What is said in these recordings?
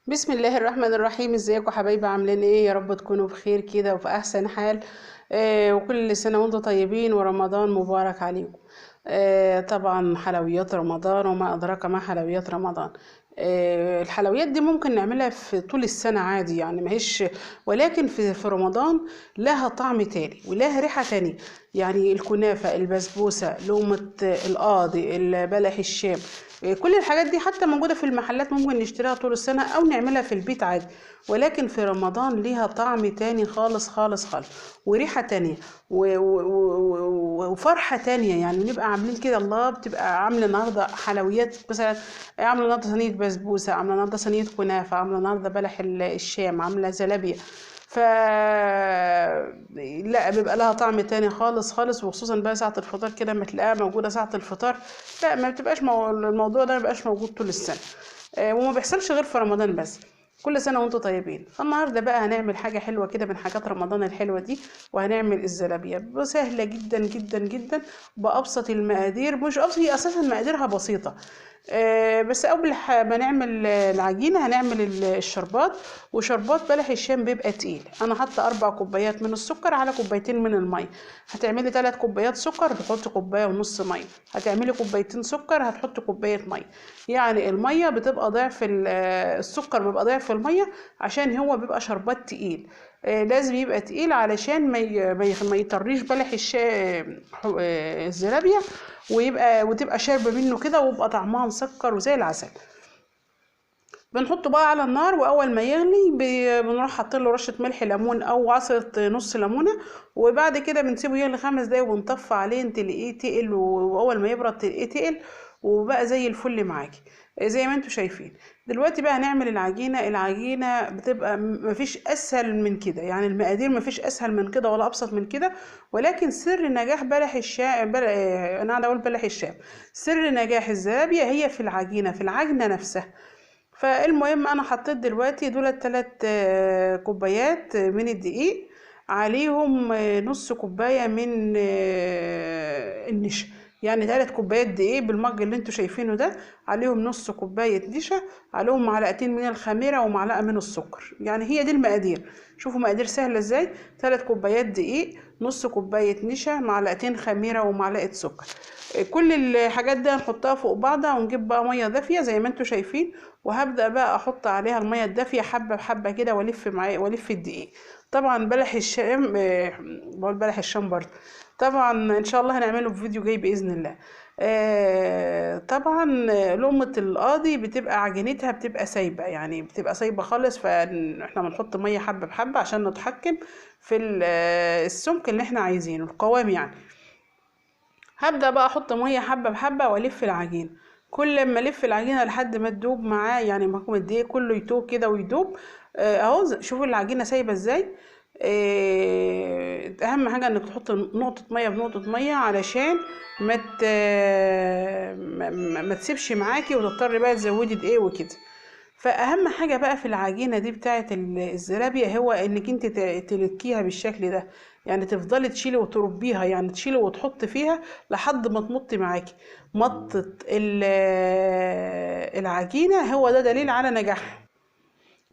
بسم الله الرحمن الرحيم. ازيكم حبايبي؟ عاملين ايه؟ يا رب تكونوا بخير كده وفي احسن حال. وكل سنة وانتم طيبين ورمضان مبارك عليكم. طبعا حلويات رمضان وما ادراك ما حلويات رمضان. الحلويات دي ممكن نعملها في طول السنة عادي، يعني ماهيش، ولكن في رمضان لها طعم تاني ولها ريحة تانية. يعني الكنافة، البسبوسة، لومة القاضي، البلح الشام، كل الحاجات دي حتى موجودة في المحلات، ممكن نشتريها طول السنة أو نعملها في البيت عادي. ولكن في رمضان ليها طعم تاني خالص خالص خالص، وريحة تانية وفرحة تانية. يعني نبقى عاملين كده، الله بتبقى عاملة النهاردة حلويات مثلا، عاملة النهاردة صينية بسبوسة، عاملة النهاردة صينية كنافة، عاملة النهاردة بلح الشام، عاملة زلابية. ف لا، بيبقى لها طعم تاني خالص خالص، وخصوصا بقى ساعة الفطار كده لما تلاقيها موجودة ساعة الفطار. لا، ما بتبقاش الموضوع ده ما بيبقاش موجود طول السنة. وما بيحصلش غير في رمضان بس. كل سنة وانتم طيبين. فالنهاردة بقى هنعمل حاجة حلوة كده من حاجات رمضان الحلوة دي، وهنعمل الزلابية سهلة جدا جدا جدا، بأبسط المقادير. مش أبسط، هي أساسا مقاديرها بسيطة. بس أول ما نعمل العجينة هنعمل الشربات. وشربات بلح الشام بيبقى تقيل. أنا حاطة 4 كوبايات من السكر على كوبايتين من المية. هتعملي 3 كوبايات سكر تحطي كوباية ونص مية. هتعملي كوبايتين سكر هتحطي كوباية مية. يعني المية بتبقى ضعف السكر، بيبقى ضعف المية، عشان هو بيبقى شربات تقيل. لازم يبقى تقيل علشان ما يطريش بلح الزلابية، وتبقى شاربة منه كده، ويبقى طعمها مسكر وزي العسل. بنحطه بقى على النار، واول ما يغلي بنروح حاطين له رشه ملح ليمون او عصره نص ليمونه. وبعد كده بنسيبه يغلي 5 دقايق وبنطفي عليه تلاقيه تقل، واول ما يبرد تلاقيه تقل وبقى زي الفل معاكي، زي ما انتوا شايفين. دلوقتي بقى هنعمل العجينه بتبقى مفيش اسهل من كده، يعني المقادير مفيش اسهل من كده ولا ابسط من كده. ولكن سر نجاح بلح الشام انا قاعده اقول بلح الشام، سر نجاح الزلابيه هي في العجينه، في العجنه نفسها. فالمهم انا حطيت دلوقتي دول 3 كوبايات من الدقيق، عليهم نص كوباية من النشا. يعني 3 كوبايات دقيق بالمج اللي انتوا شايفينه ده، عليهم نص كوباية نشا، عليهم معلقتين من الخميرة ومعلقة من السكر. يعني هي دي المقادير. شوفوا مقادير سهلة ازاي: 3 كوبايات دقيق، نص كوباية نشا، معلقتين خميرة ومعلقة سكر. كل الحاجات دي هنحطها فوق بعضها، ونجيب بقى مية دافية زي ما انتوا شايفين. وهبدأ بقى احط عليها المية الدافية حبة بحبة كده، والف معايا والف الدقيق. طبعا بلح الشام، بقول بلح الشام برضه، طبعا ان شاء الله هنعمله في فيديو جاي بإذن الله. طبعا لقمة القاضي بتبقى عجينتها بتبقى سايبة، يعني بتبقى سايبة خالص، فاحنا بنحط مية حبة بحبة عشان نتحكم في السمك اللي احنا عايزينه، القوام يعني. هبدأ بقى احط ميه حبه بحبه والف العجينه. كل ما الف العجينه لحد ما تدوب معاه، يعني معاكم الدقيق كله يتوب كده ويدوب. اهو شوفوا العجينه سايبه ازاي. اهم حاجه انك تحط نقطه ميه بنقطه ميه، علشان ما ت... ما تسيبش معاكي وتضطري بقى تزودي دقيق وكده. فاهم حاجه بقى في العجينه دي بتاعه الزلابيه، هو انك انت تلكيها بالشكل ده. يعني تفضلي تشيلي وتربيها، يعني تشيلي وتحطي فيها لحد ما تمطي معاكي. مطة العجينه هو ده دليل على نجاحها.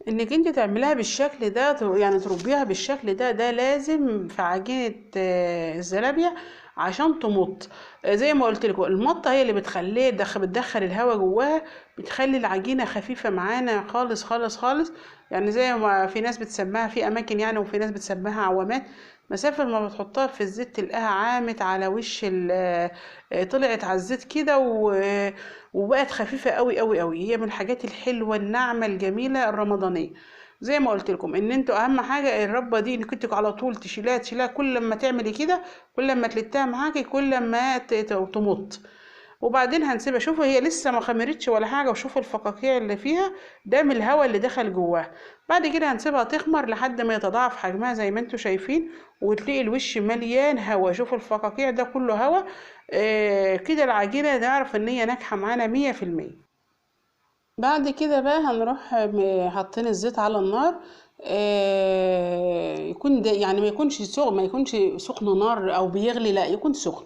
انك انت تعمليها بالشكل ده، يعني تربيها بالشكل ده، ده لازم في عجينة الزلابية عشان تمط. زي ما قلت لكم، المطة هي اللي بتخليه بتدخل الهواء جواها، بتخلي العجينة خفيفة معانا خالص خالص خالص. يعني زي ما في ناس بتسميها في اماكن يعني، وفي ناس بتسميها عوامات. مسافة ما بتحطها في الزيت تلقاها عامت على وش طلعت على الزيت كده، وبقت خفيفة قوي قوي قوي. هي من الحاجات الحلوة الناعمة الجميلة الرمضانية. زي ما قلت لكم ان انتوا اهم حاجة الربة دي، انك انتوا على طول تشيلها كل ما تعملي كده، كل ما تلتها معاكي كل ما تمط. وبعدين هنسيبها. شوفوا هي لسه ما خمرتش ولا حاجه، وشوفوا الفقاقيع اللي فيها، ده من الهواء اللي دخل جواها. بعد كده هنسيبها تخمر لحد ما يتضاعف حجمها زي ما انتوا شايفين، وتلاقي الوش مليان هواء. شوفوا الفقاقيع ده كله هواء. كده العجينه نعرف ان هي ناجحه معانا 100%. بعد كده بقى هنروح حاطين الزيت على النار. يكون ده يعني ما يكونش سخن نار او بيغلي، لا يكون سخن،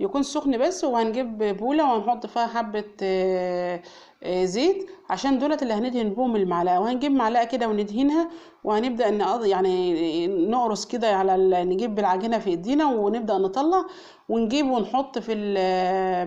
يكون سخن بس. وهنجيب بولة وهنحط فيها حبة زيت عشان دولت اللي هندهن بهم المعلقه. وهنجيب معلقه كده وندهنها، وهنبدا يعني نقرص كده نجيب بالعجينه في ايدينا ونبدا نطلع ونجيب ونحط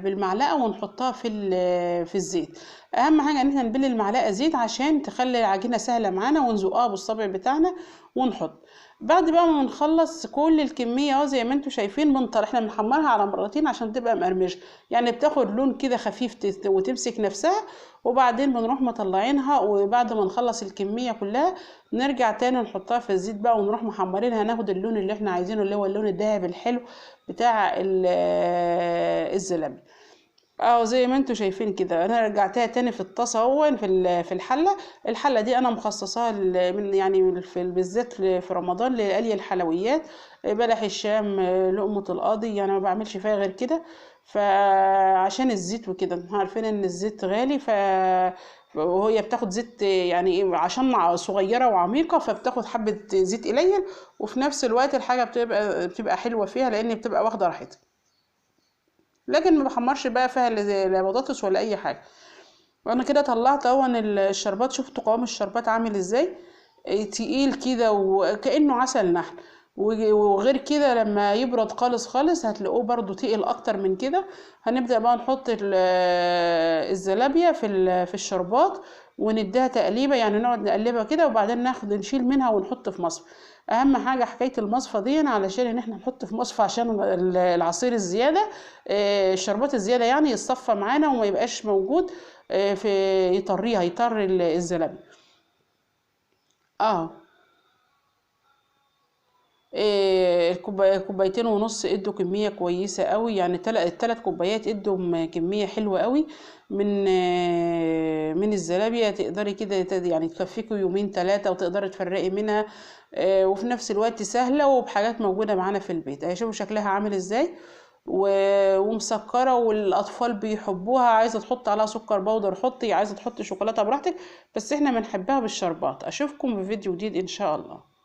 بالمعلقه ونحطها في الزيت. اهم حاجه ان احنا نبل المعلقه زيت عشان تخلي العجينه سهله معانا، ونزقها بالصابع بتاعنا ونحط. بعد بقى ما نخلص كل الكميه اهو زي ما انتم شايفين بنطلع. احنا بنحمرها على مرتين عشان تبقى مقرمشه، يعني بتاخد لون كده خفيف وتمسك نفسها، وبعدين بنروح مطلعينها. وبعد ما نخلص الكميه كلها نرجع تاني نحطها في الزيت بقى ونروح محمرينها، ناخد اللون اللي احنا عايزينه اللي هو اللون الذهبي الحلو بتاع الزلابيه. اه زي ما انتوا شايفين كده. انا رجعتها تاني في الطاسه اهو في الحله دي انا مخصصاها من يعني بالذات في رمضان لقلي الحلويات، بلح الشام، لقمه القاضي، يعني ما بعملش فيها غير كده. فعشان الزيت وكده عارفين ان الزيت غالي، وهي بتاخد زيت يعني ايه عشان صغيره وعميقه، فبتاخد حبه زيت قليل، وفي نفس الوقت الحاجه بتبقى حلوه فيها لان بتبقى واخده راحتها. لكن ما بحمرش بقى فيها لا بطاطس ولا اي حاجه. وانا كده طلعت اهو الشربات. شفتوا قوام الشربات عامل ازاي؟ تقيل كده وكأنه عسل نحل. وغير كده لما يبرد خالص خالص هتلاقوه برضو تقيل اكتر من كده. هنبدأ بقى نحط الزلابية في الشربات ونديها تقليبة، يعني نقعد نقلبها كده وبعدين نشيل منها ونحط في مصفى. اهم حاجة حكاية المصفى دي علشان ان احنا نحط في مصفى عشان العصير الزيادة، الشربات الزيادة يعني يتصفى معانا وما يبقاش موجود في يطر الزلابية. اه كوبايتين ونص ادوا كمية كويسة قوي، يعني التلات كوبايات ادوا كمية حلوة قوي من الزلابية. تقدري كده يعني تكفيكوا يومين 3 وتقدري تفرقي منها. وفي نفس الوقت سهلة وبحاجات موجودة معانا في البيت. شوفوا شكلها عامل ازاي ومسكرة، والاطفال بيحبوها. عايزة تحط عليها سكر بودر حطي، عايزة تحطي شوكولاتة براحتك، بس احنا بنحبها بالشربات. اشوفكم في فيديو جديد ان شاء الله.